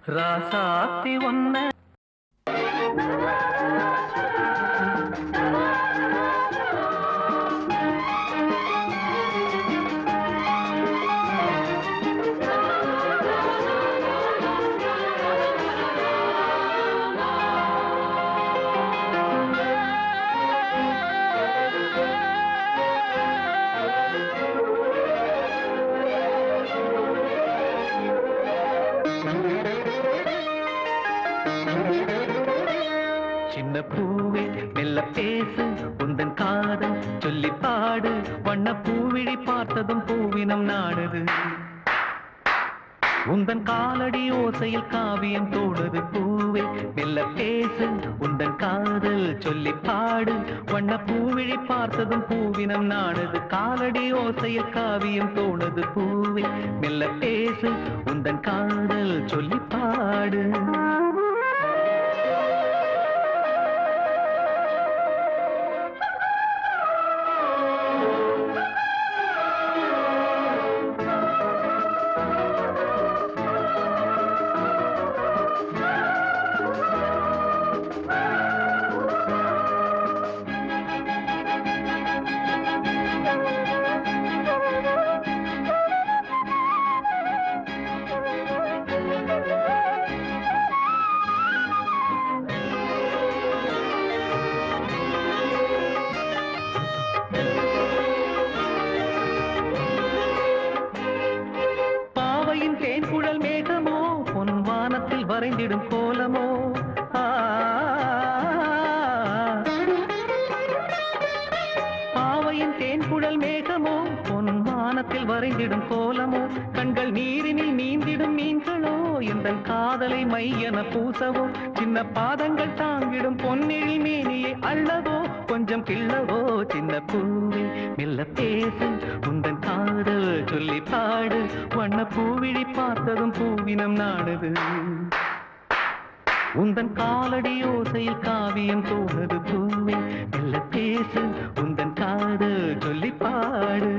ராசாத்தி ஒன்ன சின்ன பூவே மெல்ல பேசு உந்தன் காதல் சொல்லி பாடு வண்ண பூவிழி பார்த்ததும் பூவினம் நாடுது உந்தன் காலடி ஓசையில் காவியம் தோடுது பூவே மெல்ல பேசு உந்தன் காதல் சொல்லி பாடு வண்ண பூவிழி பார்த்ததும் பூவினம் நாடுது காலடி ஓசையில் காவியம் தோடுது பூவே மெல்ல பேசு உந்தன் காதல் சொல்லி பாடு தேன்குழல் மேகமோ பொன் வானத்தில் வரைந்திடும் கோலமோ பாவையின் தேன்குழல் மேகமோ பொன் வானத்தில் வரைந்திடும் கோலமோ கண்கள் நீரினில் நீந்திடும் மீன்களோ எந்தன் காதலை மையென பூசவோ சின்ன பாதங்கள் தாங்கிடும் பொன்னிழில் மேனியை அள்ளவோ கொஞ்சம் கிள்ளவோ சின்ன பூவே மெல்ல பேசு உந்தன் காதல் சொல்லி பாடு வண்ண பூவிழி பார்த்ததும் பூவினம் நாடுது உந்தன் காலடி ஓசையில் காவியம் தோணுது பூவே மெல்ல பேசு உந்தன் காதல் சொல்லி பாடு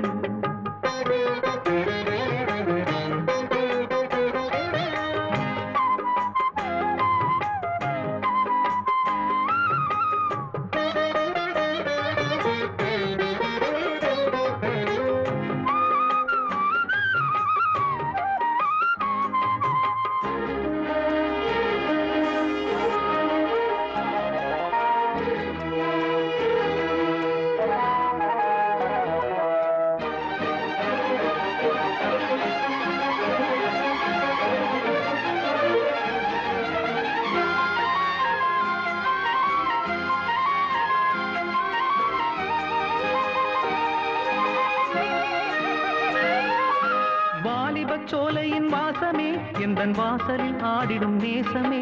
சோலையின் வாசமே எந்தன் வாசலில் ஆடிடும் நேசமே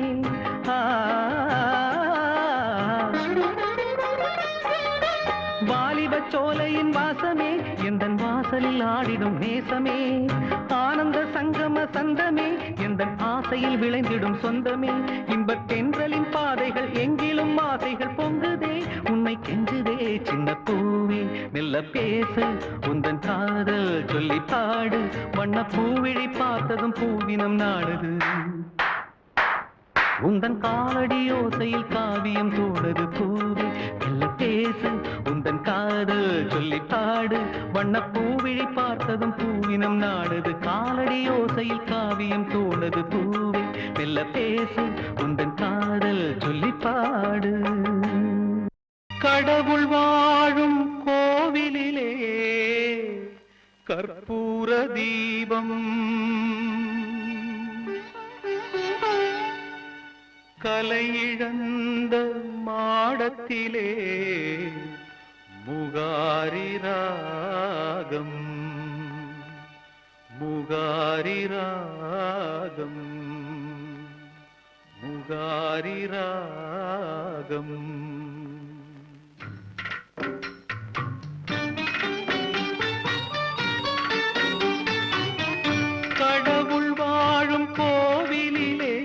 வாலிப சோலையின் வாசமே எந்தன் வாசலில் ஆடிடும் நேசமே ஆனந்த சங்கம சந்தமே எந்தன் ஆசையில் விளைந்திடும் சொந்தமே இன்பத் தென்றலின் பாதைகள் எங்கிலும் ஆசைகள் பொங்குதே உன்னை கெஞ்சுதே சின்ன பூவே மெல்ல பேசு உந்தன் காதல் சொல்லி பாடு வண்ண பூவிழி பார்த்ததும் பூவினம் நாடுது உந்தன் காலடி ஓசையில் காவியம் தோடுது பூவே மெல்ல பேசு உந்தன் காதல் சொல்லி பாடு வண்ண பூவிழி பார்த்ததும் பூவினம் நாடுது காலடி ஓசையில் காவியம் தோடுது பூவே மெல்ல பேசு உந்தன் காதல் சொல்லி பாடு கடவுள் வாழும் கோவிலிலே கற்பூர தீபம் கலையிழந்த மாடத்திலே முகாரி ராகம் முகாரி ராகம் முகாரி ராகம் கடவுள் வாழும் கோவிலிலே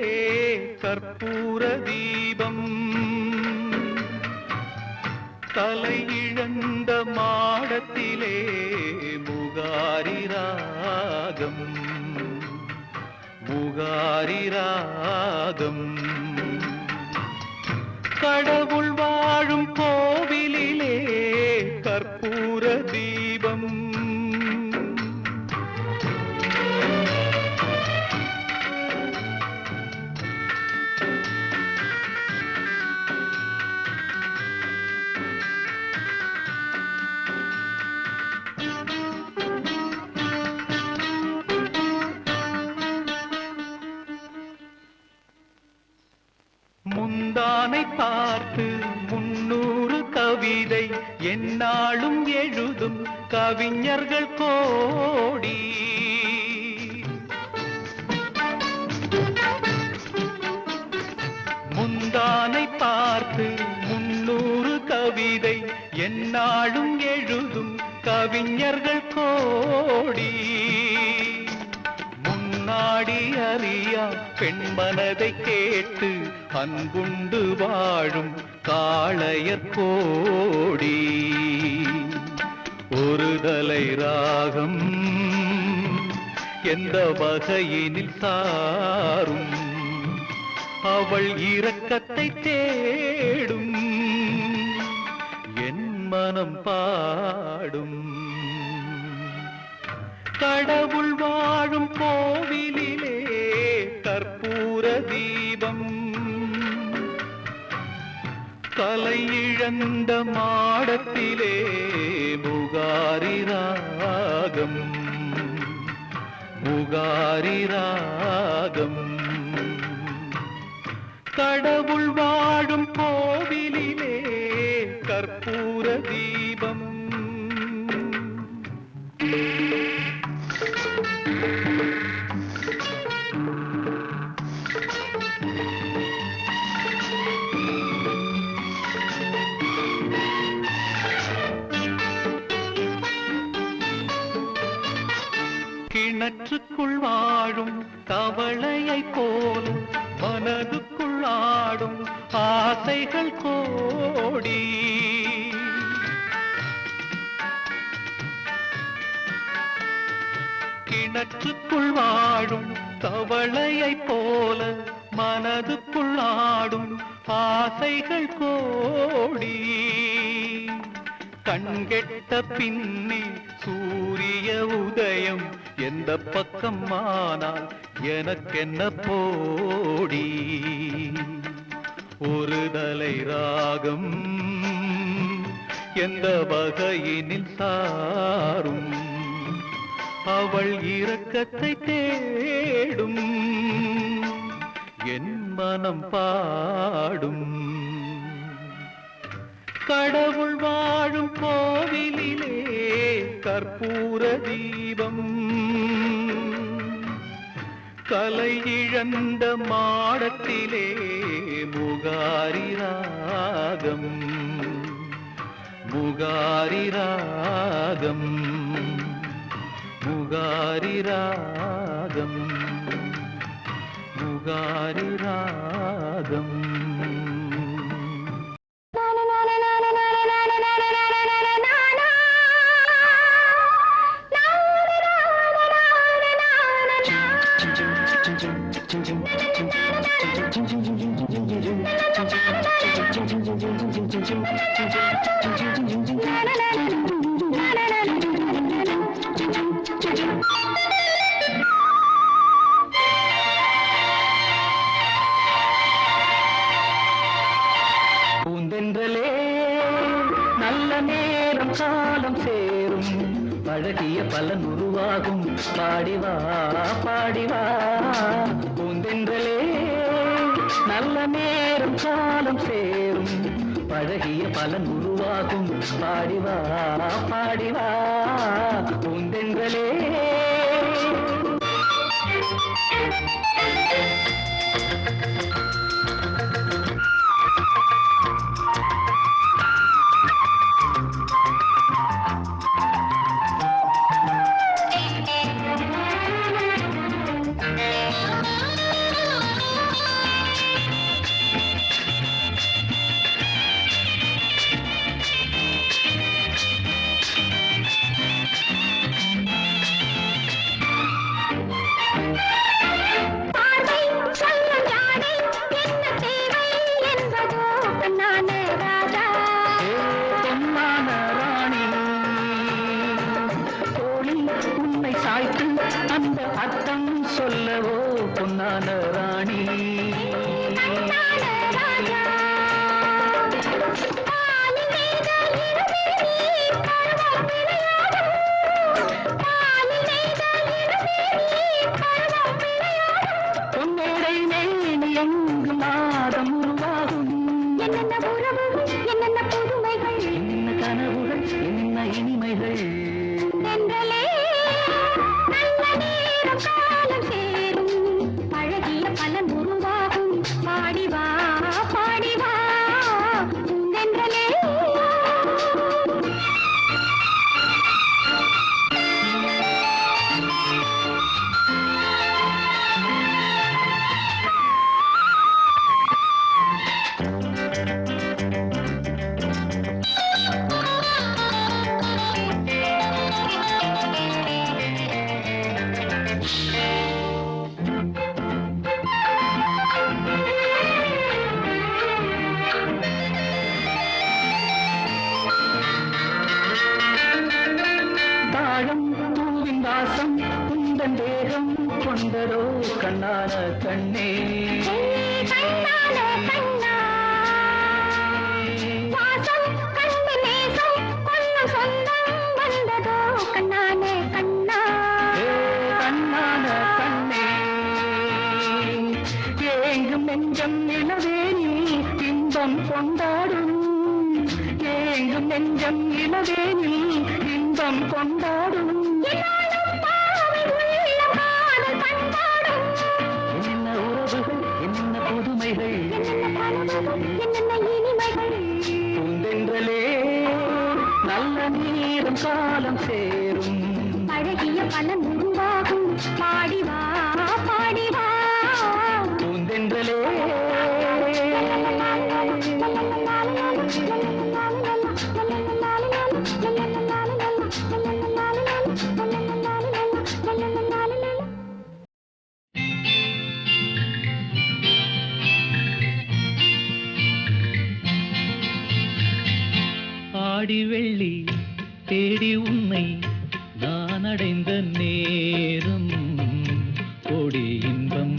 கற்பூர தீபம் தலையிழந்த மாடத்திலே முகாரி ராகம் முகாரி ராகம் ராகம் கடவுள் வாழும் கோவிலிலே கற்பூர தீபம் முந்தானை பார்த்து 300 கவிதை எந்நாளும் எழுதும் கவிஞர்கள் கோடி முந்தானை பார்த்து 300 கவிதை எந்நாளும் எழுதும் கவிஞர்கள் கோடி முன்னாடி அறியா பெண் மனதை கேட்டு அன்புண்டு வாழும் காளையர் கோடி ஒரு தலை ராகம் எந்த வகையினில் சாரும் அவள் இரக்கத்தை தேடும் என் மனம் பாடும் கடவுள் வாழும் கோவிலிலே கற்பூர தீபம் கலை இழந்த மாடத்திலே முகாரி ராகம் முகாரி ராகம் கடவுள் வாழும் கோவிலிலே கற்பூர தீபம் கிணற்றுக்குள் வாழும் தவளையை போல் மனதுக்குள் ஆடும் ஆசைகள் கோடி கிணற்றுக்குள் வாழும் தவளையை போல மனதுக்குள் ஆடும் ஆசைகள் கோடி கண்கெட்ட பின்னே சூரிய உதயம் எந்த பக்கம் ஆனால் எனக்கென்ன போடி ஒரு தலை ராகம் எந்த வகையினில் சாரும் அவள் இரக்கத்தை தேடும் என் மனம் பாடும் கடவுள் வாழும் கோவிலிலே கற்பூர தீபம் கலை இழந்த மாடத்திலே முகாரி ராகம் முகாரி ராகம் முகாரி ராகம் முகாரி ராகம் பூந்தென்றலே நல்ல நேரம் காலம் சேரும் அழகிய பலன் உருவாகும் பாடிவா பாடிவா பூந்தென்றலே நல்ல நேரம் காலம் சேரும் பழகிய பலன் உருவாகும் பாடிவா பாடிவா பூந்தென்றலே ராணி பொன்னேடை மேனி எங்கு மாதம் உருவாகும் என்னென்ன உறவுகள் என்னென்ன புதுமைகள் என்ன கனவுகள் என்ன இனிமைகள் தென்றலே நல்ல நேரம் காலம் சேரும் பழகிய பலன் உருவாகும் பாடி வா தென்றலே பூவின் வாசம் குந்தன் தேகம் கொண்டதோ கண்ணான கண்ணே கண்ணான கண்ணா வாசம் கண்ணு நேசம் கொள்ளும் சொந்தம் வந்ததோ கண்ணான கண்ணா கண்ணான கண்ணே ஏங்கும் நெஞ்சம் இளவேனில் இன்பம் கொண்டாடும் ஏங்கும் நெஞ்சம் இளவேனில் இன்பம் கொண்டாடும் என்ன உறவுகள் என்ன புதுமைகள் என்னென்ன இனிமைகள் பூந்தென்றலே நல்ல நேரம் காலம் சேரும் பழகிய பலன் உருவாகும் பாடி வா பூந்தென்றலே ஆடி வெள்ளி தேடி உன்னை நான் அடைந்த நேரம் கோடி இன்பம்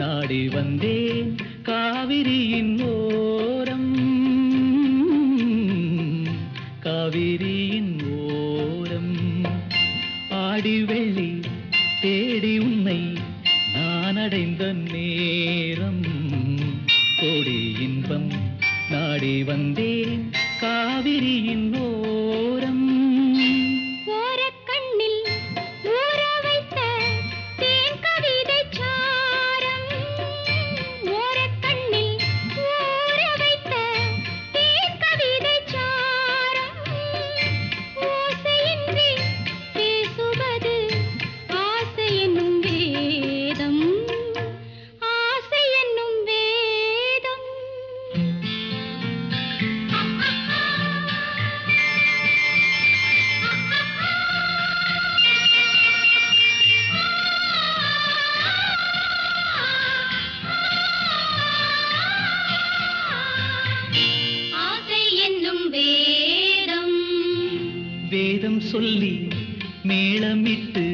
நாடி வந்தேன் காவிரியின் ஓரம் காவிரியின் ஓரம் ஆடி வெள்ளி தேடி உன்னை நான் அடைந்த நேரம் கோடி இன்பம் நாடி வந்தேன் காவிரியின் ஓரம் ஓரக்கண்ணில் ஊற வைத்த தேன் கவிதை சாரம் ஓரக்கண்ணில் ஊற வைத்த தேன் கவிதை சாரம் ஓசையின்றி பேசுவது ஆசை என்னும் வேதம் ஆசை என்னும் வேதம் வேதம் சொல்லி மேளமிட்டு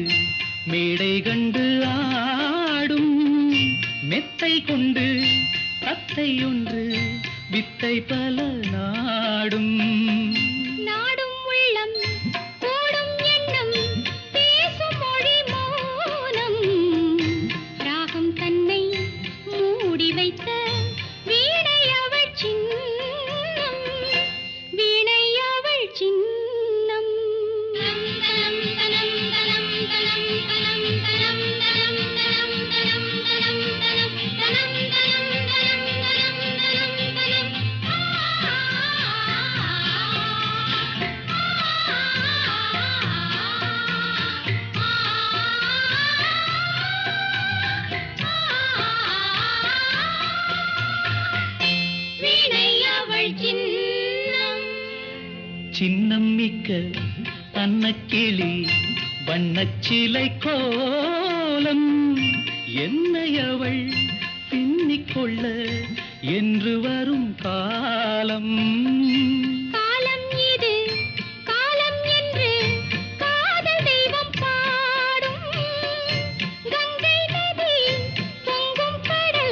மேடை கண்டு ஆடும் மெத்தை கொண்டு தத்தை ஒன்று வித்தை பல நாடும் நாடும் உள்ளம் கூடும் எண்ணம் பேசும் மொழி மௌனம் ராகம் தன்னை மூடி வைத்த வீணை அவள் சின்னம் வீணை அவள் சின்னம் சின்னம் மிக்க அன்னக்கிளி வண்ணச்சிலை கோலம் என்னை அவள் பின்னிக்கொள்ள என்று வரும் காலம் காலம் இது காலம் என்று காதல் தெய்வம் பாடும் கங்கை நதி பொங்கும் கடல்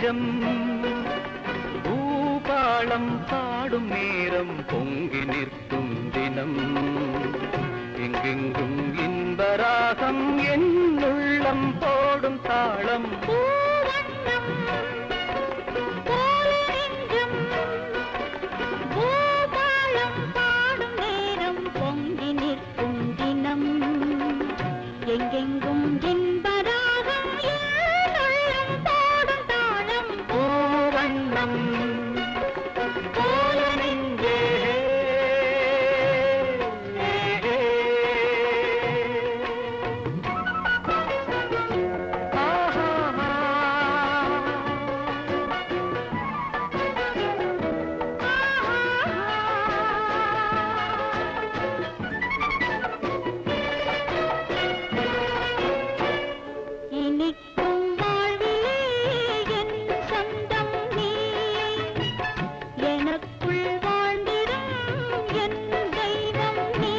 நெஞ்சம் பூபாளம் பாடும் நேரம் பொங்கி நிற்கும் தினம் எங்கெங்கும் இன்பராகம் என் உள்ளம் போடும் தாளம் எங்கெங்கும் இன்பராகம் உள்ளம் பாடும் தாளம் பூவண்ணம் போல நெஞ்சே இனிக்கும் வாழ்விலே என் சொந்தம் நீ எனக்குள் வாழ்ந்திடும் என் தெய்வம் நீ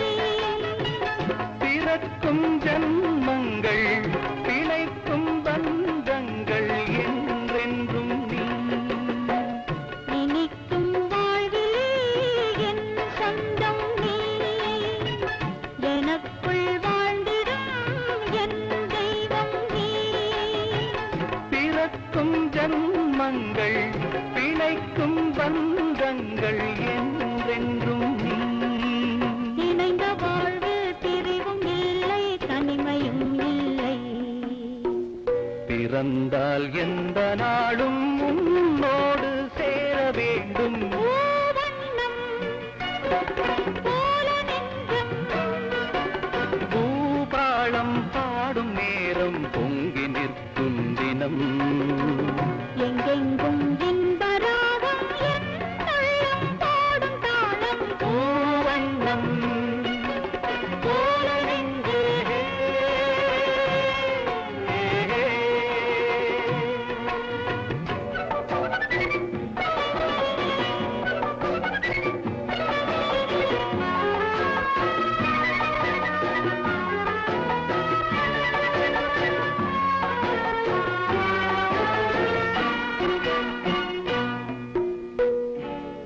பிறக்கும் ஜன்மங்கள் பிழைக்கும் பந்தங்கள் என்றென்றும் நீ இனிக்கும் வாழ்விலே என் சொந்தம் நீ எனக்குள் வாழ்ந்திடும் என் தெய்வம் நீ பிறக்கும் ஜன்மங்கள் பிழைக்கும் பந்தங்கள் என்றென்றும் நீ இணைந்த வாழ்வில் பிரிவும் இல்லை தனிமையும் இல்லை பிறந்தால் எந்த நாளும் உன்னோடு சேர வேண்டும் பூவண்ணம் போல நெஞ்சம் பூபாளம் பாடும் நேரம் பொங்கி நிற்கும் தினம் எங்கெங்கும் இன்பராகம் என் உள்ளம் பாடும் தாளம் பூவண்ணம் போல நெஞ்சே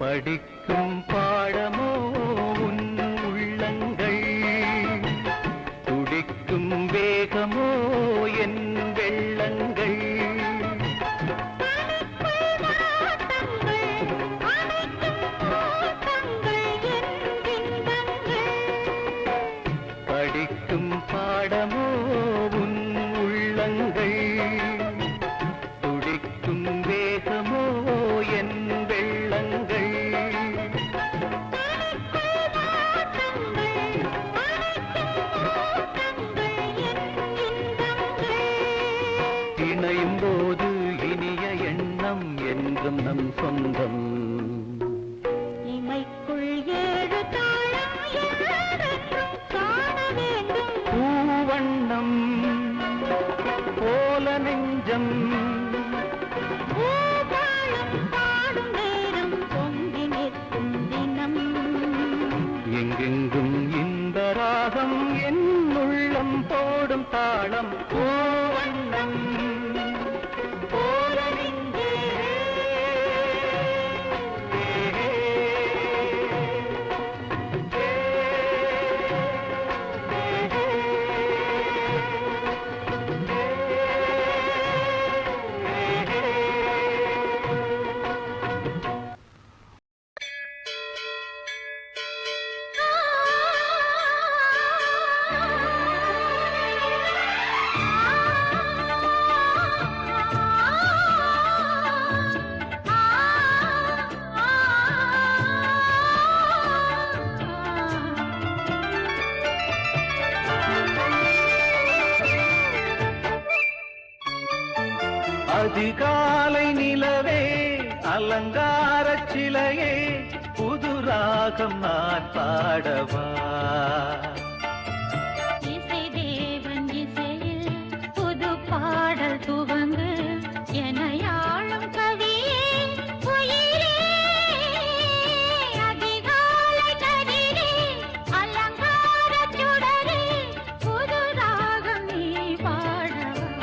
படிக்கும் பாடமோ உன் உள்ளங்கள் துடிக்கும் வேகமோ என் வெள்ளங்கள் படிக்கும் பாடமோ உன் உள்ளங்கள் துடிக்கும் வேகமோ என் வெள்ளங்கள் இணையும் போது இனிய எண்ணம் என்றும் நம் சொந்தம் இமைக்குள் ஏழு தாளம் என்றென்றும் காண வேண்டும் பூவண்ணம் போல நெஞ்சம் பூபாளம் பாடும் நேரம் பொங்கி நிற்கும் தினம் எங்கெங்கும் இன்பராகம் என் உள்ளம் போடும் தாளம் பூவண்ணம் போல நெஞ்சே அதிகாலை நிலவே அலங்காரச் சிலையே புது ராகம் நான் பாடவா இசை தேவன் இசையில் புது பாடல் துவங்கு எனையாளும் கவியே உயிரே அதிகாலை கதிரே அலங்காரச் சுடரே புது ராகம் நீ பாடவா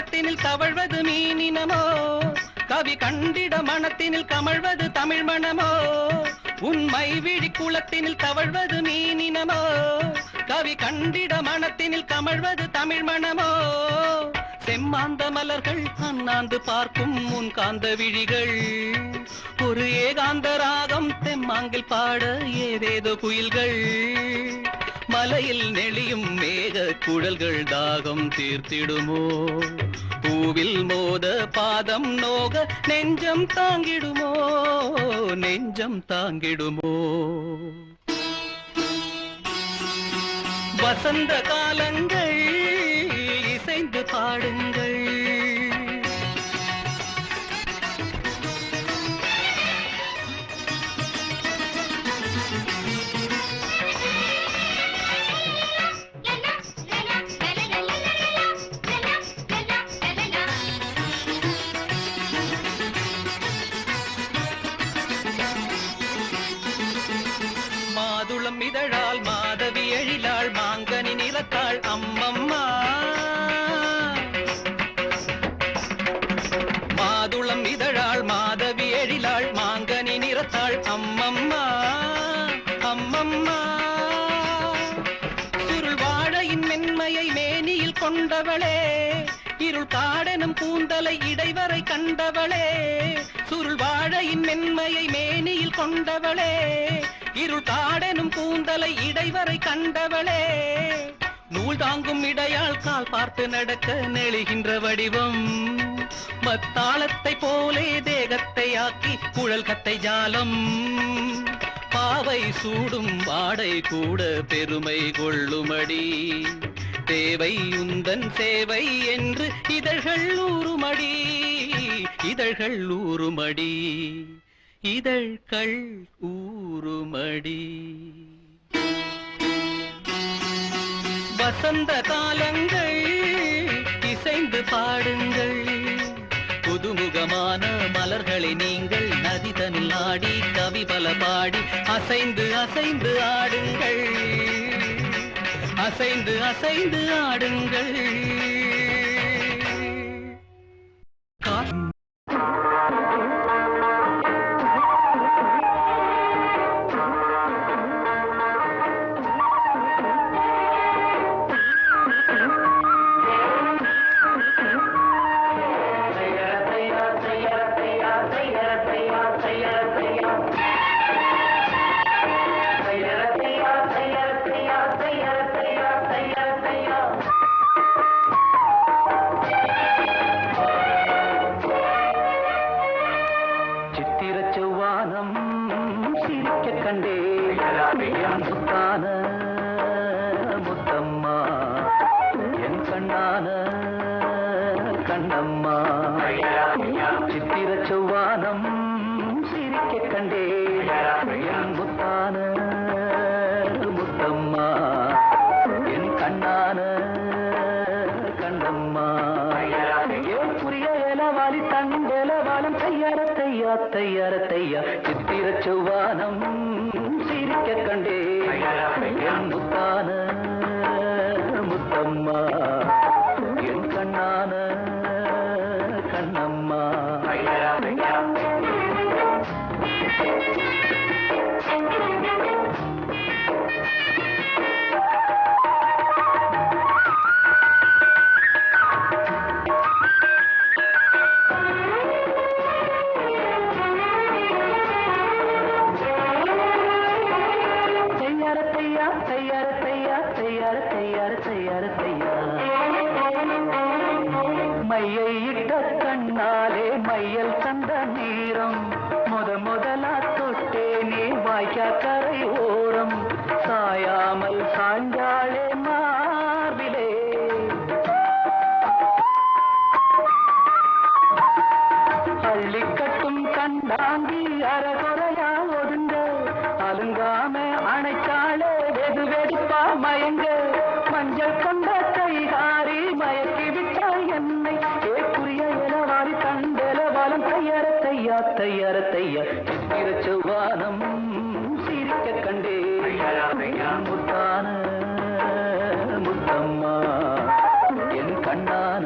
குலத்தினில் தவழ்வது மீனினமோ கவி கண்டிட மனத்தினில் கமழ்வது தமிழ் மணமோ உண்மை விழி குலத்தினில் தவழ்வது மீனினமோ கவி கண்டிட மனத்தினில் கமழ்வது தமிழ் மணமோ செம்மாந்த மலர்கள் அண்ணாந்து பார்க்கும் முன் காந்த விழிகள் ஒரு ஏகாந்த ராகம் தெம்மாங்கில் பாட ஏதேதோ குயில்கள் மலையில் நெளியும் மேக குழல்கள் தாகம் தீர்த்திடுமோ பூவில் மோத பாதம் நோக நெஞ்சம் தாங்கிடுமோ நெஞ்சம் தாங்கிடுமோ வசந்த காலங்கள் இசைந்து பாடுங்கள் மாதுளம் இதழால் மாதவி எழிலாள் மாங்கனி நிறத்தாள் அம்மம்மா மாதுளம் இதழாள் மாதவி எழிலாள் மாங்கனி நிறத்தாள் அம்மம்மா அம்மம்மா சுருள் வாழையின் மென்மையை மேனியில் கொண்டவளே இருள் காடெனும் கூந்தலை இடைவரை கண்டவளே சுருள் வாழையின் மென்மையை மேனியில் கொண்டவளே இருள் காடெனும் கூந்தலை இடைவரை கண்டவளே நூல் தாங்கும் இடையால் கால் பார்த்து நடக்க நெளிகின்ற வடிவம் மத்தாளத்தை போலே தேகத்தை ஆக்கி குழல் கத்தை ஜாலம் பாவை சூடும் வாடை கூட பெருமை கொள்ளுமடி தேவை உந்தன் சேவை என்று இதழ்கள் ஊறுமடி இதழ்கள் ஊறுமடி இதழ்கள் ஊறுமடி வசந்த காலங்கள் இசைந்து பாடுங்கள் புதுமுகமான மலர்களை நீங்கள் நதிதனில் ஆடி கவி பல பாடி அசைந்து அசைந்து ஆடுங்கள் அசைந்து அசைந்து ஆடுங்கள் தையாரத்தையா சித்திர செவ்வானம் சிரிக்க கண்டே என் முத்தான முத்தம்மா என் கண்ணான கண்ணம்மா மையை இட்ட கண்ணாலே மையல் தந்த நீரம் முதலா தொட்டே நீ வாய்க்கா கரை ஓரம் சாயாமல் சாஞ்சாளே மார்பிலே அள்ளி கட்டும் கண்டாங்கி அறகுறையா ஒதுங்க அலுங்காம அணைச்சாளே வெது வெடிப்பா மயங்க மஞ்சள் கொண்ட கைகாரி மயக்கி விட்டாய் என்னை ஏக்குரிய இளவாரி தண்டலவாலம் தையார தையா சித்திர செவ்வானம் சிரிக்க கண்டே முத்தான முத்தம்மா என் கண்ணான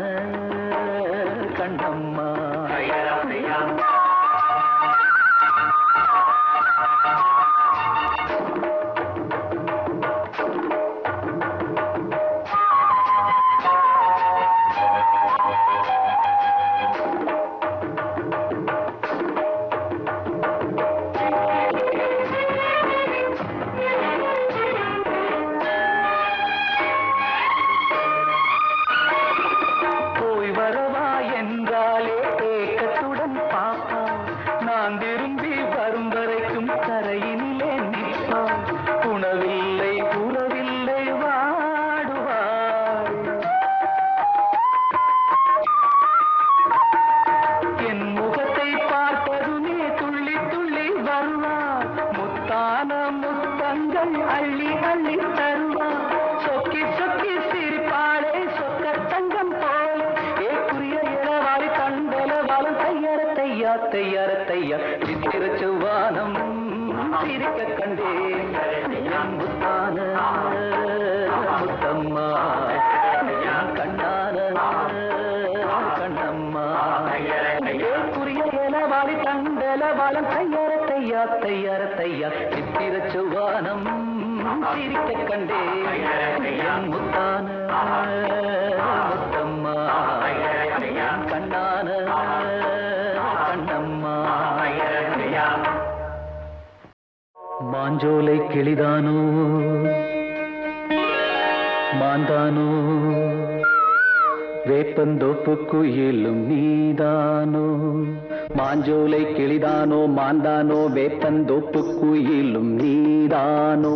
தையா சித்திர செவ்வானம் சிரிக்க கண்டேன் என் முத்தான முத்தம்மா கண்ணான கண்ணம்மா புரியல வாடி தண்டல வாழம் தையா சித்திர செவ்வானம் சிரிக்க கண்டேன் என் முத்தான முத்தம்மா கண்ணான கண்ணம்மா மாஞ்சோலை கிளிதானோ மாந்தானோ வேப்பந்தோப்பு குயிலும் நீதானோ மாஞ்சோலை கிளிதானோ மாந்தானோ வேப்பந்தோப்பு குயிலும் நீதானோ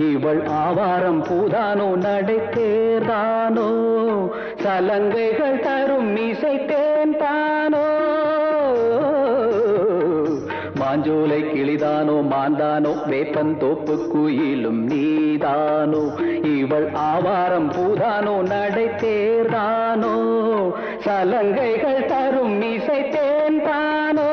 இவள் ஆவாரம் பூதானோ நடை தேர்தானோ சலங்கைகள் தரும் இசை தேன் தானோ மாஞ்சோலை கிளிதானோ மாந்தானோ வேப்பந்தோப்பு குயிலும் நீதானோ இவள் ஆவாரம் பூதானோ நடை தேர்தானோ சலங்கைகள் தரும் இசை தேன் தானோ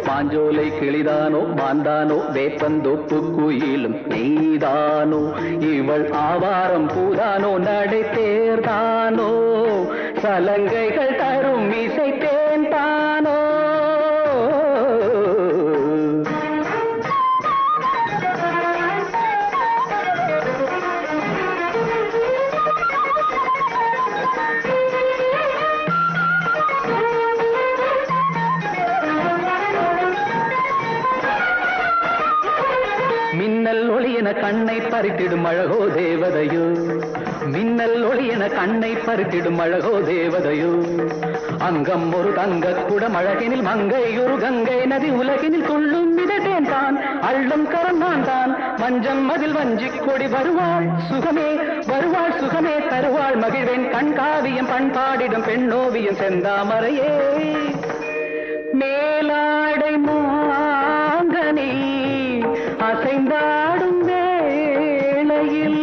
மாஞ்சோலை கிளிதானோ மாந்தானோ வேப்பந்தோப்பு குயிலும் நீதானோ இவள் ஆவாரம் பூதானோ நடை தேர்தானோ சலங்கைகள் தரும் இசை தேன் தானோ மின்னல் ஒளியென கண்ணை பறித்திடும் அழகோ தேவதையோ மின்னல் ஒளியென கண்ணை பறித்திடும் அழகோ தேவதையோ அங்கம் ஒரு தங்க குடம் அழகினில் மங்கை ஒரு கங்கை நதி உலகினில் துள்ளும் மிதட்டேன் தான் அள்ளும் கரம் நான் தான் மஞ்சம் அதில் வஞ்சிக் கொடி வருவாள் சுகமே தருவாள் மகிழ்வேன் கண்காவியம் பண்பாடிடும் பெண்ணோவியம் செந்தாமரையே மேலாடை மாங்கனி அசைந்தாடும் வேளையில்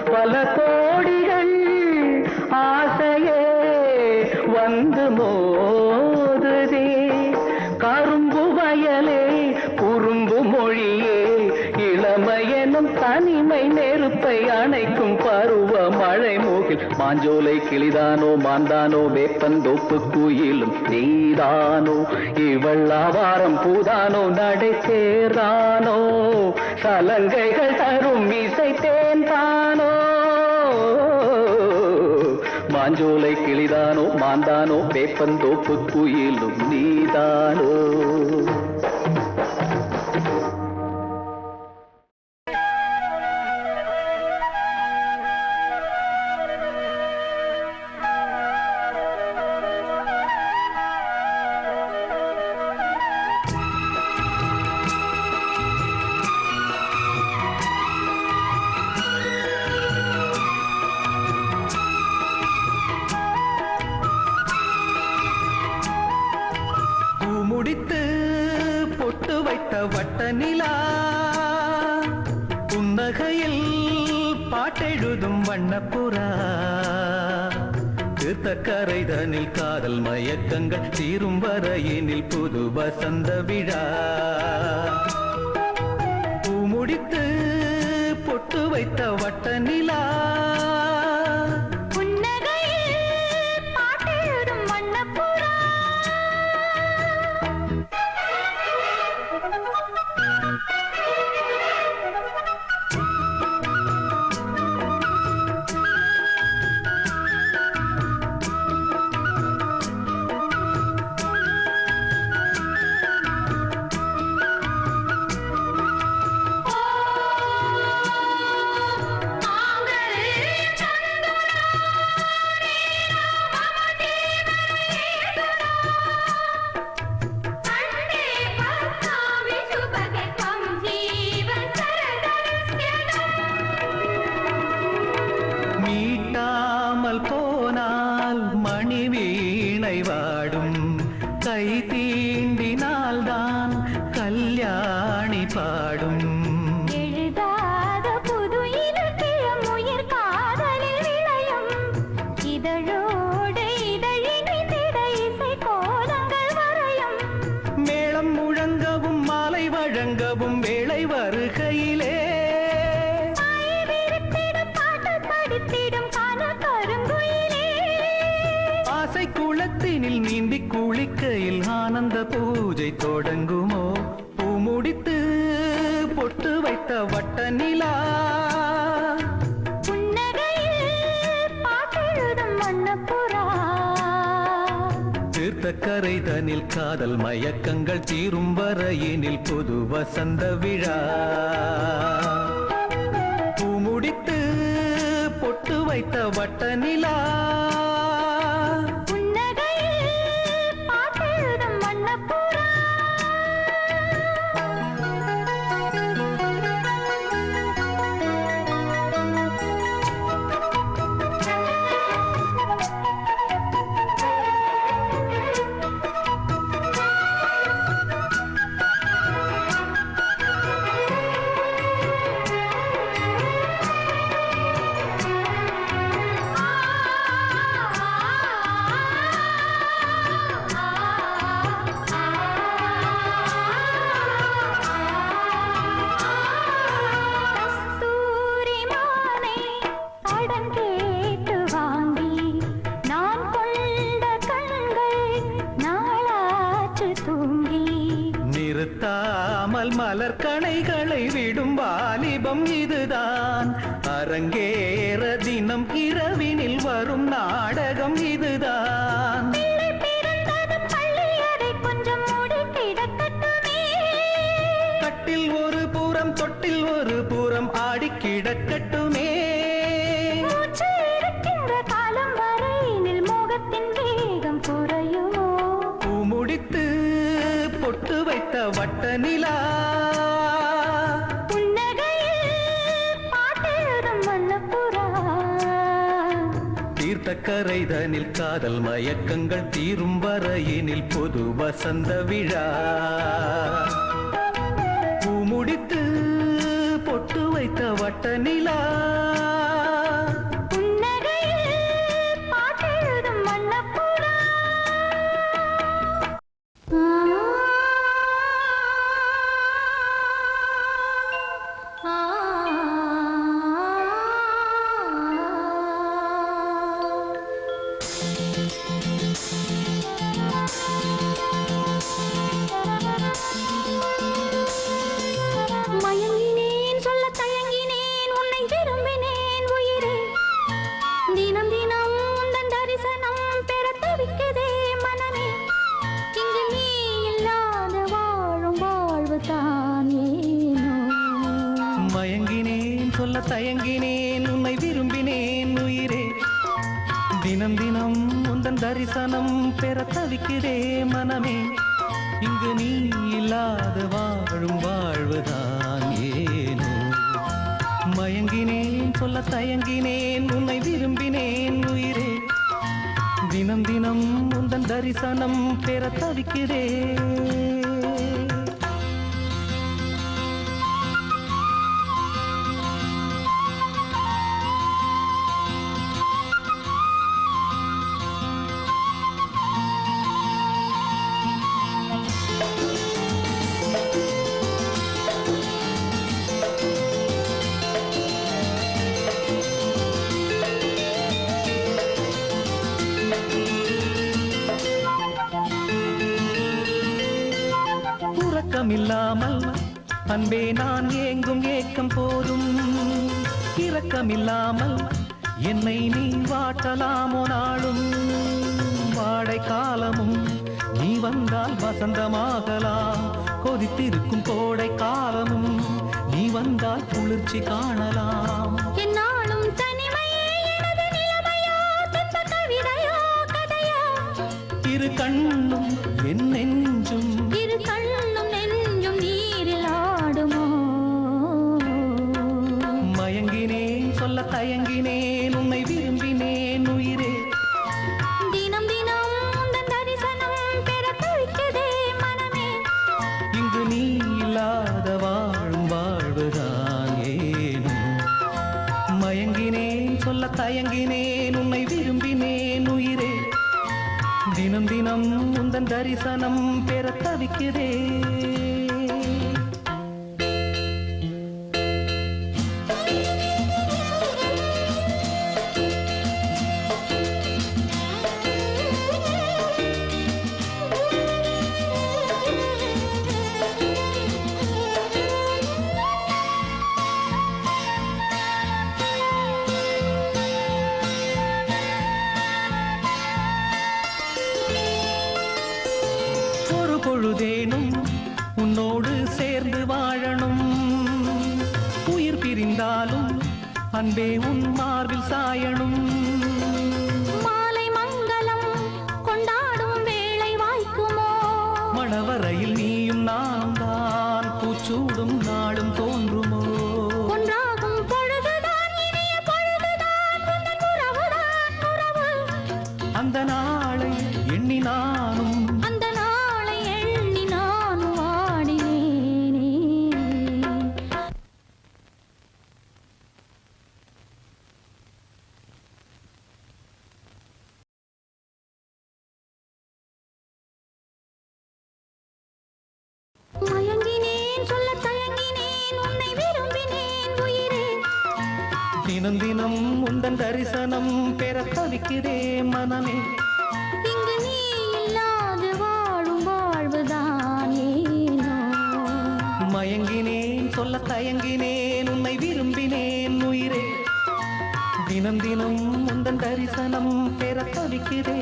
பல கோடிகள் ஆசையே வந்து மோதுதே கரும்பு வயலே குறும்பு மொழியே இளமையெனும் தனிமை நெருப்பை அணைக்கும் பருவ மழை மூகில் மாஞ்சோலை கிளிதானோ மாந்தானோ வேப்பந்தோப்பு குயிலும் நீதானோ இவள் ஆவாரம் பூதானோ நடை தேர்தானோ சலங்கைகள் தரும் இசை தேன் தானோ மாஞ்சோலை கிளிதானோ மாந்தானோ வேப்பந்தோப்பு குயிலும் நீதானோ முடித்து பொட்டு வைத்த வட்ட நிலா புன்னகையில் பாட்டெழுதும் வண்ணப்புறா தீர்க்க தீர்த்த கரைதனில் காதல் மயக்கங்கள் தீரும் வரையினில் புது வசந்த விழா பூமுடித்து பொட்டு வைத்த வட்ட நிலா போனால் மணி வீணை வாடும் கை தீண்டினால்தான் கல்யாணி பாடும் எழுதாத புது இலக்கியம் உயிர் காதலில் விளையும் இதழோடு இதழினிட இசை கோலங்கள் வரையும் மேளம் முழங்கவும் மாலை வழங்கவும் வேளை வருகையிலே குளத்தினில் நீந்தி குளிக்கையில் ஆனந்த பூஜை தொடங்குமோ பூமுடித்து பொட்டு வைத்த வட்ட நிலா தீர்த்த கரைதனில் காதல் மயக்கங்கள் தீரும் வரையினில் புது வசந்த விழா பூமுடித்து பொட்டு வைத்த வட்ட நிலா நிறுத்தாமல் மலர் கணைகளை விடும் வாலிபம் இதுதான் அரங்கேற தினம் இரவினில் வரும் நாடகம் இதுதான் கட்டில் ஒரு புறம் தொட்டில் ஒரு புறம் ஆடி கிடக்கட்டுமே காலம் வரையினில் மோகத்தின் வேகம் குறையுமோ பூமுடித்து பொட்டு வைத்த வட்ட நிலா தீர்த்த கரைதனில் காதல் மயக்கங்கள் தீரும் வரையினில் பொது வசந்த விழா பூமுடித்து பொட்டு வைத்த வட்ட நிலா தயங்கினேன் உன்னை விரும்பினேன் உயிரே தினம் தினம் உந்தன் தரிசனம் பெற தவிக்கிறே மனமே இங்கு நீ இல்லாத வாழும் வாழ்வுதான் ஏனோ மயங்கினேன் சொல்ல தயங்கினேன் உன்னை விரும்பினேன் உயிரே தினம் தினம் உந்தன் தரிசனம் பெற தவிக்கிறேன் இரக்கமில்லாமல் அன்பே நான் ஏங்கும் ஏக்கம் போதும். இரக்கமில்லாமல் என்னை நீ வாட்டலாமோ நாளும். வாடை காலமும் நீ வந்தால் வசந்தமாகலாம். கொதித்திருக்கும் கோடை காலமும் நீ வந்தால் குளிர்ச்சி காணலாம். என்னாலும் தனிமையே எனது நிலைமையோ, துன்ப கவிதையோ கதையோ. இரு கண்ணும் என் நெஞ்சும், இரு கண்ணும் நெஞ்சும் நீரில் ஆடுமோ. மயங்கினேன் சொல்ல தயங்கினேன் உன்னை விரும்பினேன் உயிரே. தினம் தினம் உந்தன் தரிசனம் பெற தவிக்குதே மனமே. இங்கு நீ இல்லாத வாழும் வாழ்வுதான் ஏனோ. மயங்கினேன் சொல்ல தயங்கினேன் உன்னை விரும்பினேன் உயிரே. தினம் தினம் உந்தன் தரிசனம் பெற தவிக்கிறே. பொழுதேனும் உன்னோடு சேர்ந்து வாழணும். உயிர் பிரிந்தாலும் அன்பே உன் மார்பில் சாயணும். மாலை மங்களம் கொண்டாடும் வேளை வாய்க்குமோ. மணவரையில் நீயும் நானும் தான் பூச்சூடும் நாளும் தோன்றுமோ. ஒன்றாகும் பொழுதுதான் இனிய பொழுதுதான், உந்தன் உறவுதான் உறவு. அந்த நாளை எண்ணி நானும், அந்த நாளை எண்ணி நானும் வாடினேனே. மயங்கினேன் சொல்ல தயங்கினேன் உன்னை விரும்பினேன் உயிரே. தினம் தினம் உந்தன் தரிசனம் பெற தவிக்கிறே மனமே. இங்கு நீ இல்லாது வாழும் வாழ்வுதான் ஏனோ. மயங்கினேன் சொல்ல தயங்கினேன் உன்னை விரும்பினேன் உயிரே. தினம் தினம் உந்தன் தரிசனம் பெற தவிக்கிறே.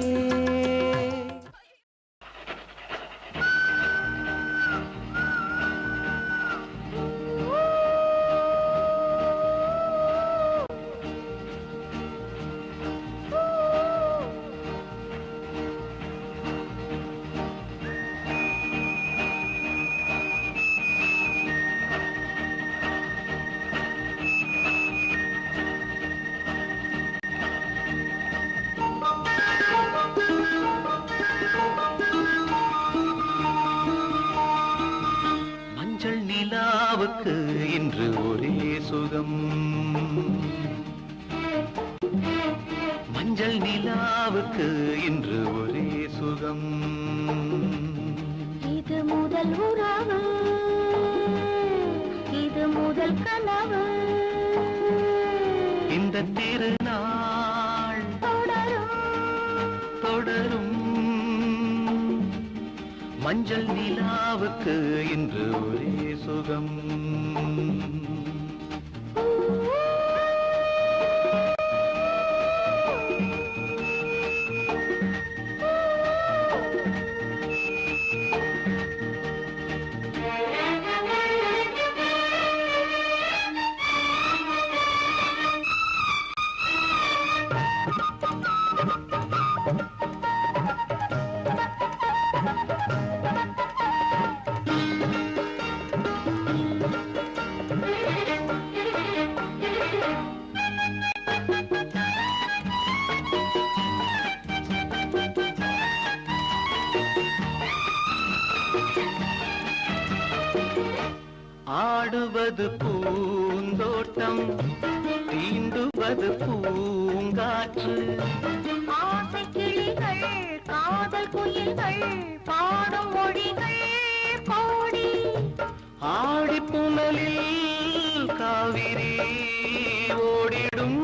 நிலாவுக்கு இன்று ஒரே சுகம். மஞ்சள் நிலாவுக்கு இன்று ஒரே சுகம். இது முதல் உறவு, இது முதல் கனவு. இந்த திருநாள் தொடரும் தொடரும். மஞ்சள் நிலாவுக்கு இன்று ஒரே சுகம். ஆடுவது பூந்தோட்டம், தீண்டுவது பூங்காற்று. ஆசை கிளிகள், காதல் குயில்கள், பாடும் மொழிகள் கோடி. ஆடி புனலில் காவிரி ஓடிடும்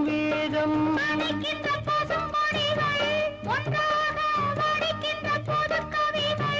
வேகம். மணிக்கின்ற பசும்பொடிகள், ஒன்றாக மடிக்கின்ற புதுக்கவிகள்.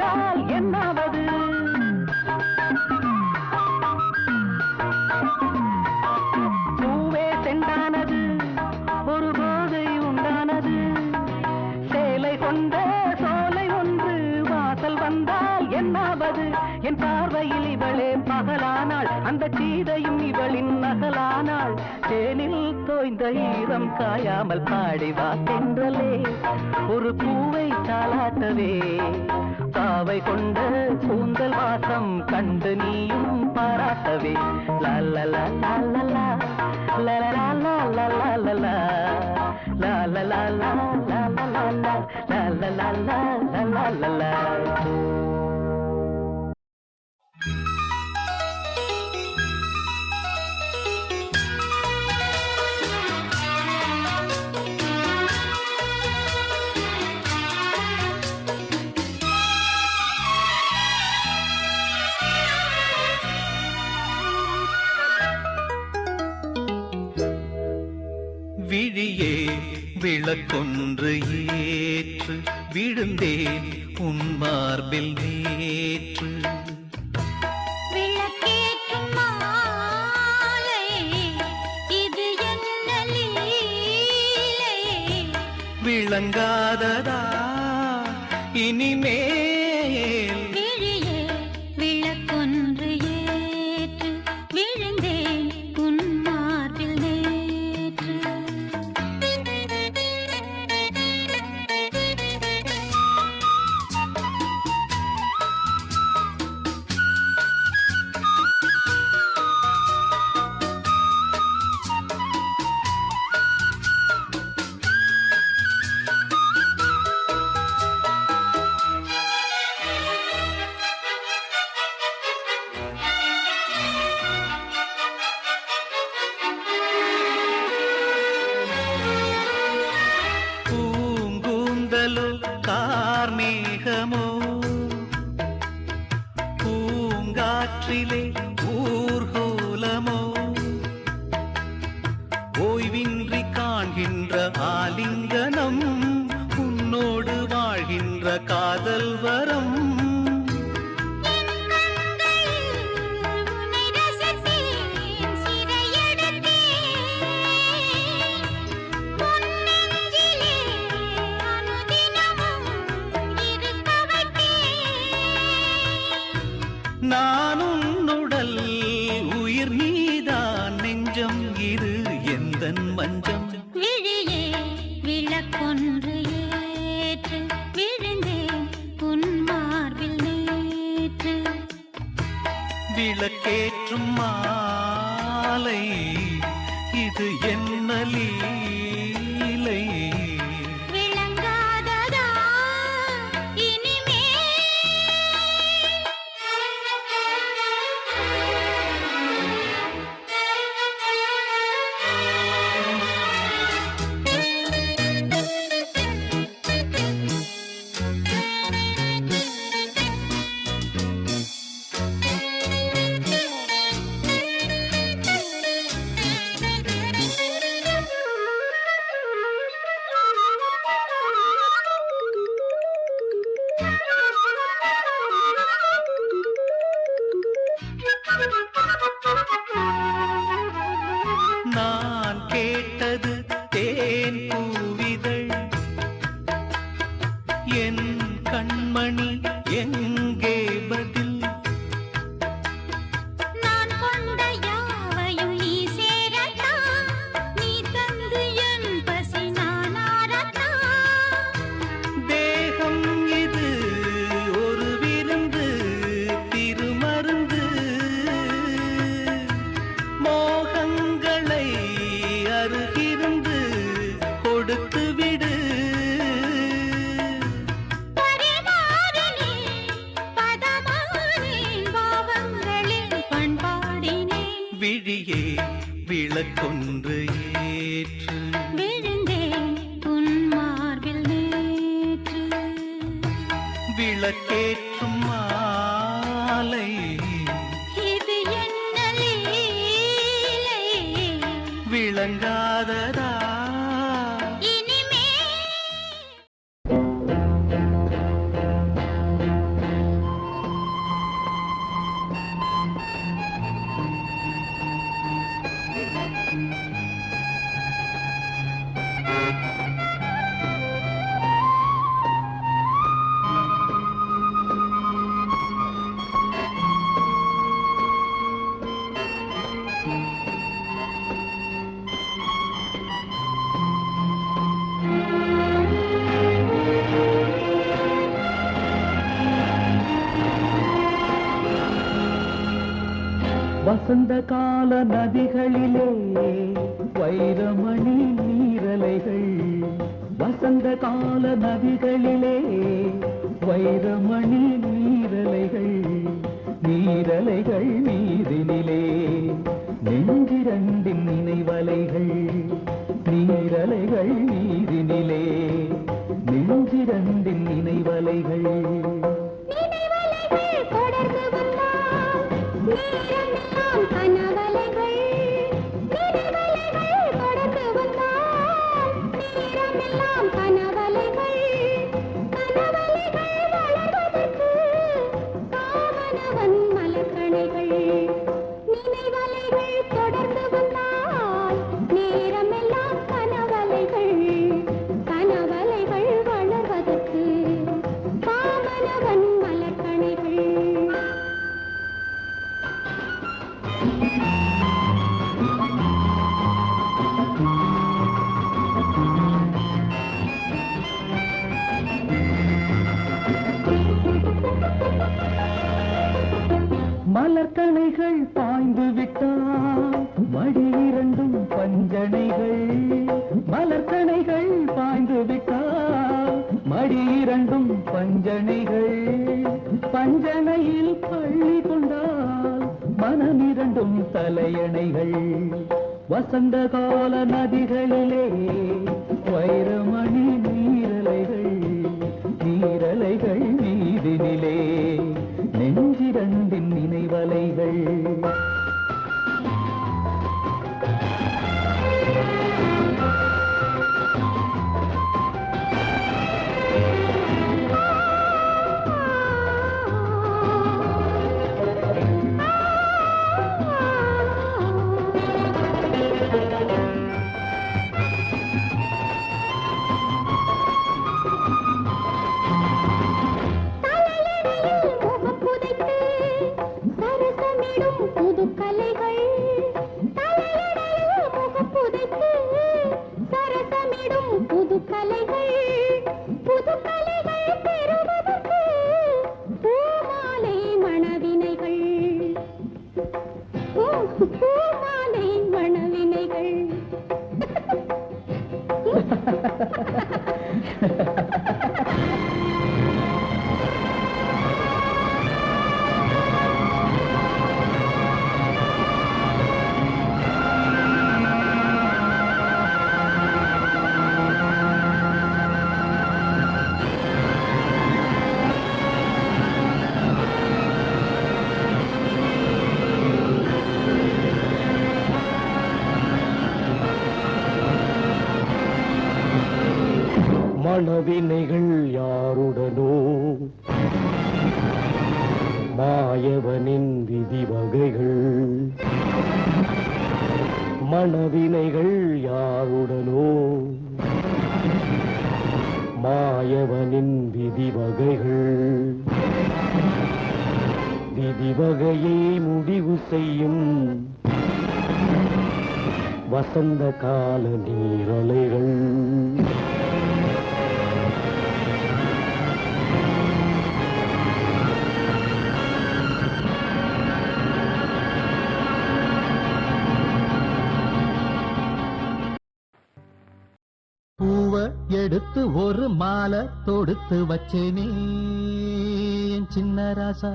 வந்தால் என்னாவது? பூவே செண்டானது, ஒரு போதை உண்டானது. சேலை கொண்ட சோலை ஒன்று வாசல் வந்தால் என்னாவது? என் பார்வையில் இவளே பகலானாள், அந்த சீதையும் இவளின் நகலானாள். தேனில் தோய்ந்த ஈரம் காயாமல் பாடிவா தென்றலே, ஒரு பூவை தாலாட்டவே. பாவை கொண்ட கூந்தல் வாசம் கண்டு நீயும் பாராட்டவே. லல்லலா லல்லலா லல்லலா லல்லலா லல்லலா லல்லலா லல்லலா லல்லலா. விழியே விளக்கொன்று ஏற்று விழுந்தேன் உன் மார்பில் நேற்று. விளக்கேற்றும் மாலை இது என்ன லீலை? விளங்காததா இனிமேல்? விழியே விளக்கொன்று ஏற்று விழுந்தேன் உன் மார்பில் நேற்று. பூங்கூந்தலோ கார்மேகமோ பூங்காற்றிலே ஊர்கோலமோ ஓய்வின்றி காண்கின்ற ஆலிங்கனம் உன்னோடு வாழ்கின்ற காதல் வரம். உன்னை ரசித்தேன் சிறையெடுத்தேன் உன் நெஞ்சிலே அனுதினமும் இருக்க வைத்தேன். நான் உன்னுடல் உயிர் நீதான் நெஞ்சம் இது எந்தன் மஞ்சம். விழியே விளக்கொன்று ஏற்று விழுந்தேன் உன் மார்பில் நேற்று. விளக்கேற்றும் மாலை இது என்ன லீலை? விளங்காததா நான் கேட்டது தேன் பூவிதழ், என் கண்மணி எங்கே பதில்? நான் கொண்ட யாவையும் நீ சேரத்தான், நீ தந்து என் பசி நான் ஆரத்தான். தேகம் இது ஒரு விருந்து திருமருந்து, மோகங்களை அருகிருந்து கொடுத்து விடு. பரிமாறினேன், பதமானேன், பாவங்களில் பண்பாடினேன். விழியே விளக்கொன்று ஏற்று விழுந்தேன் உன் மார்பில் நேற்று. விளக்கேற்றும் மாலை இது என்ன லீலை? விளங்காததா இனிமே வசந்த கால நதிகளிலே வைரமணி நீரலைகள், வசந்த கால நதிகளிலே வைரமணி நீரலைகள், நீரலைகள் மீதினிலே நெஞ்சிரண்டின் நினைவலைகள், நீரலைகள் மீதினிலே நெஞ்சிரண்டின் நினைவலைகள். மலர்கணைகள் பாய்ந்து விட்டால் மடி இரண்டும் பஞ்சனைகள், மலர்கணைகள் பாய்ந்து விட்டால் மடி இரண்டும் பஞ்சனைகள், பஞ்சனையில் பள்ளி கொண்டால் மனம் இரண்டும் தலையணைகள். வசந்த கால நதிகளிலே வைரமணி நீரலைகள், நீரலைகள் மீதினிலே நெஞ்சிரண்டின் நினைவலைகள். மனவினைகள் யாருடனோ மாயவனின் விதி வகைகள், மனவினைகள் யாருடனோ மாயவனின் விதி வகைகள், விதி வகையை முடிவு செய்யும் வசந்த கால நீரலைகள். பூவ எடுத்து ஒரு மாலை தொடுத்து வச்சேனே சின்ன ராசா,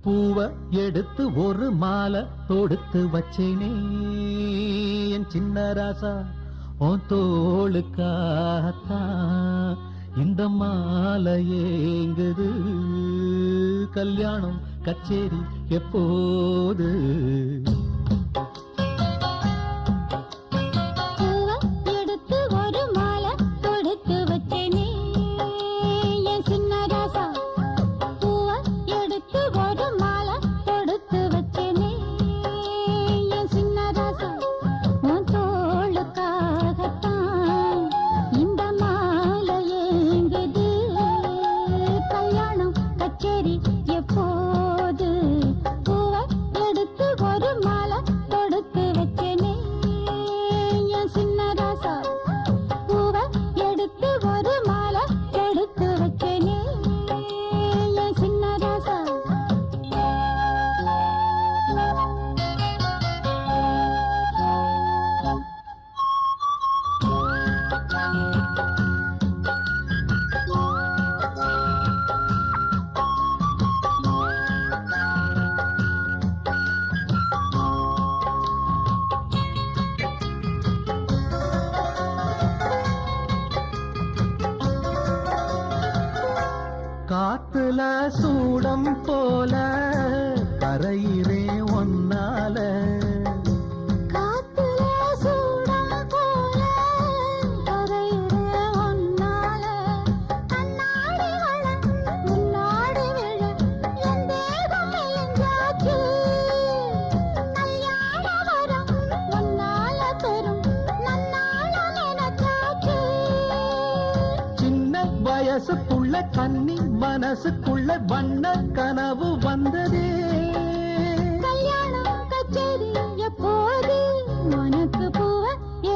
பூவ எடுத்து ஒரு மாலை தொடுத்து வச்சேனே சின்ன ராசா, உன் தோளுக்காகத்தான் இந்த மாலை ஏங்குது, கல்யாணம் கச்சேரி எப்போது? எப்போது பூவை எடுத்து ஒரு காத்துல சூடம் போல கரையிறே ஒன்னால வயசுக்குள்ள கன்னி மனசுக்குள்ள வண்ண கனவு வந்ததே கல்யாணம் கச்சேரி எப்போது உனக்கு பூவ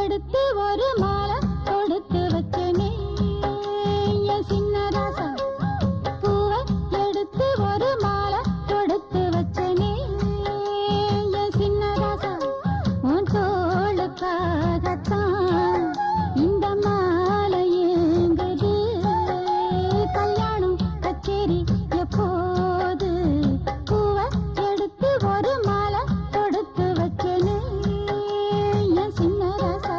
எடுத்து ஒரு மாலை கொடுத்து வச்சனே என் சின்ன ராசா பூவ எடுத்து ஒரு மாலை கொடுத்து வச்சனே என் சின்ன ராசா உன் தோளுக்காகத்தான் இந்த மாலை ஏங்குது கல்யாணம் கச்சேரி எப்போது பூவ எடுத்து ஒரு மாலை கொடுத்து வச்சனே என் சின்ன ராசா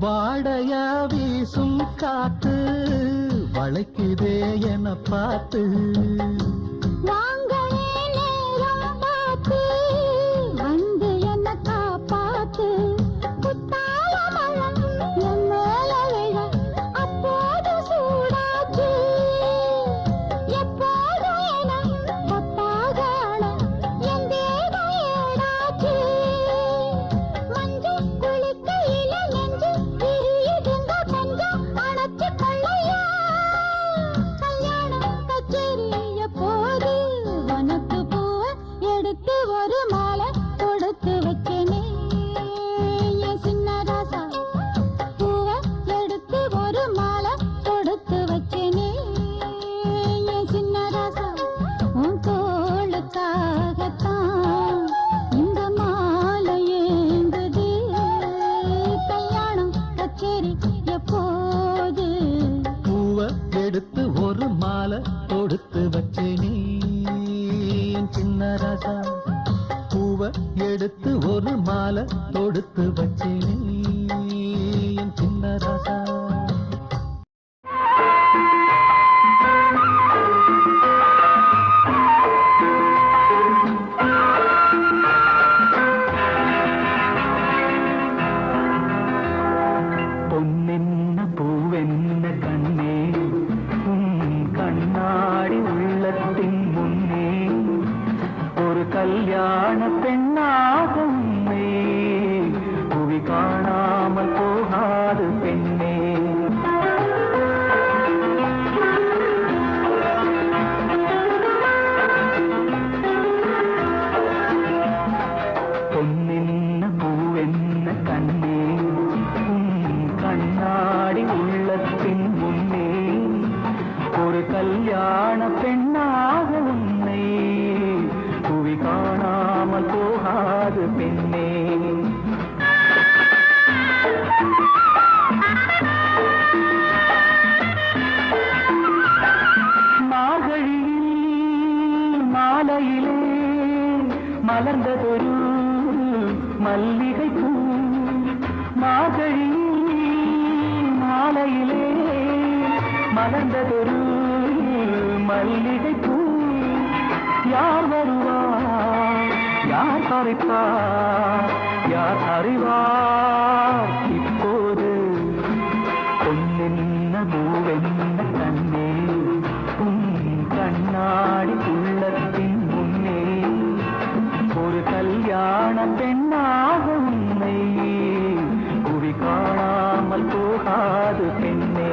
வாடைய வீசும் காத்து வளைக்குதே என பார்த்து வாங்களே நேரம் பார்த்து வந்து என்ன காப்பாத்து புத்தால மழம் என் மேல விழ அப்போது சூடாச்சு எப்போது என கொத்தாக அழ என் தேகம் ஏடாச்சு மஞ்சு குளிக்கையில நெஞ்சு விரியுதுங்க கொஞ்சம் அணைச்சு கொள்ளையா கல்யாணம் கச்சேரி எப்போது உனக்கு பூவ எடுத்து ஒரு மாலை கொடுத்து வச்சனே என் சின்ன ராசா பூவ எடுத்து ஒரு மாலை கொடுத்து வச்சனே என் சின்ன ராசா உன் தோளுக்காகத்தான் இந்த மாலை ஏங்குது கல்யாணம் கச்சேரி எப்போது பூவ எடுத்து ஒரு மாலை கொடுத்து வச்சேனே என் சின்ன ராசா பூவ எடுத்து ஒரு மாலை தொடுத்து வச்சேனே என் சின்ன ராசா பொன்னென்ன பூவென்ன கண்ணே கண்ணாடி உள்ளத்தின் முன்னே ஒரு கல்யாண பெண்ணாக உன்னை புவி காணாமல் போகாது பெண்ணே பொன்னென்ன பூவென்ன கண்ணே கண்ணாடி உள்ளத்தின் முன்னே ஒரு கல்யாண பெண்ணாக உன்னை புவி காணாமல் போகாது பெண்ணே மார்கழியில் மாலையிலே மலர்ந்ததொரு மல்லிகை பூ மார்கழியில் மாலையிலே மலர்ந்ததொரு மல்லிகை பூ யார் வருவார் யார் பறிப்பார் யார் அறிவார் இப்போது பொன்னென்ன பூவென்ன கண்ணே கண்ணாடி உள்ளத்தின் முன்னே ஒரு கல்யாண பெண்ணாக உன்னை புவி காணாமல் போகாது பெண்ணே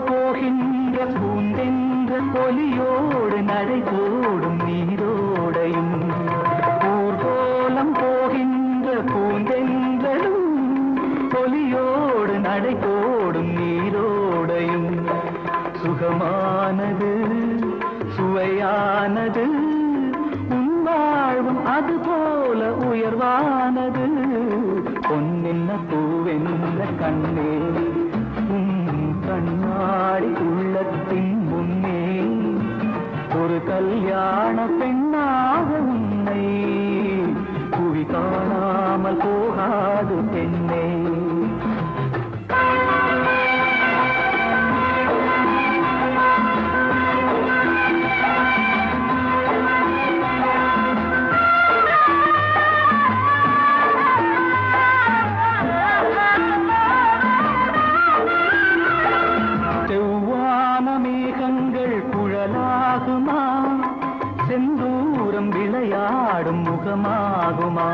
போகின்ற பூந்தென்ற பொலியோடு நடை ஓடும் நீரோடையும் ஊர்கோலம் போகின்ற பூந்தென்றலும் ஒலியோடு நடை போடும் நீரோடையும் சுகமானது சுவையானது உன் வாழ்வும் அதுபோல உயர்வானது பொன்னென்ன பூவென்ன கண்ணே உன் கண்ணாடி உள்ளத்தின் முன்னே ஒரு கல்யாண பெண்ணாக உன்னை புவி காணாமல் போகாது பெண்ணே குழலாகுமா செந்தூரம் விளையாடும் முகமாகுமா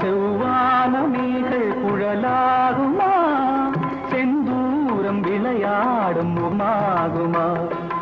செவ்வானமேகள் குழலாகுமா செந்தூரம் விளையாடும் முகமாகுமா